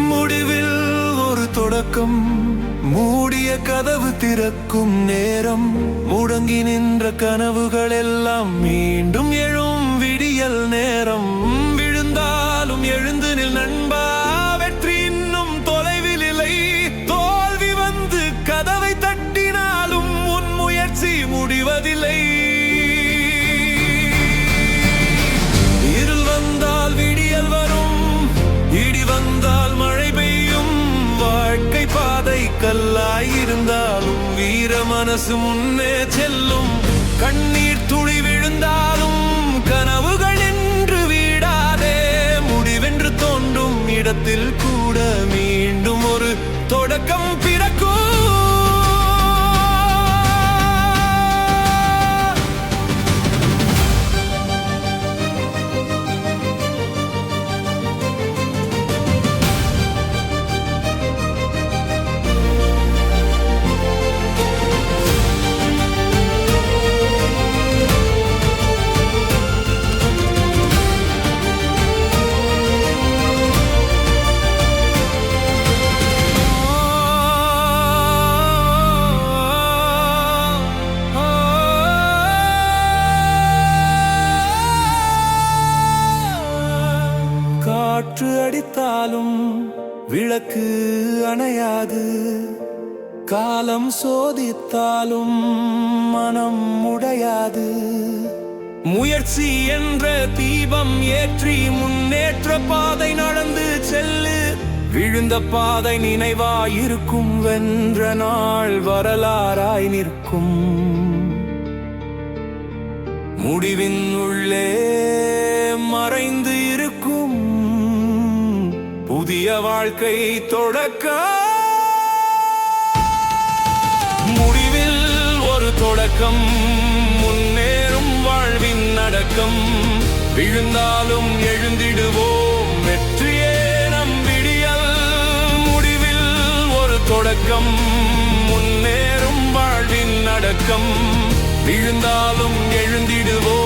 முடிவில் ஒரு தொடக்கம், மூடிய கதவு திறக்கும் நேரம், முடங்கி நின்ற கனவுகள் எல்லாம் மீண்டும் எழும் விடியல் நேரம். விழுந்தாலும் எழுந்து நில் நண்பா, வெற்றி இன்னும் தொலைவில் இல்லை. தோல்வி வந்து கதவை தட்டினாலும் உன் முயற்சி முடிவதில்லை. இருள் வந்தால் விடியல் வரும், இடி வந்தால் மழை பெய்யும். வாழ்க்கை பாதை கல்லாயிருந்தாலும் வீர மனசு முன்னே செல்லும். கண்ணீர் துளி விழுந்தாலும் கனவுகள் என்று வீடாதே. முடிவென்று தோன்றும் இடத்தில் கூட மீண்டும் ஒரு தொடக்கம் பிறக்கும். காற்று அடித்தாலும் விளக்கு அணையாது. காலம் சோதித்தாலும் மனம் உடையாது. முயற்சி என்ற தீபம் ஏற்றி முன்னேற்ற பாதை நடந்து செல்லு. விழுந்த பாதை நினைவாயிருக்கும், வென்ற நாள் வரலாறாய் நிற்கும். முடிவின் உள்ளே மறைந்து இருக்கும் புதிய வாழ்க்கை தொடக்க. முடிவில் ஒரு தொடக்கம், முன்னேறும் வாழ்வின் அடக்கம். விழுந்தாலும் எழுந்திடுவோம், வெற்றியே நம் விடியல். முடிவில் ஒரு தொடக்கம், முன்னேறும் வாழ்வின் அடக்கம். விழுந்தாலும் எழுந்திடுவோம்.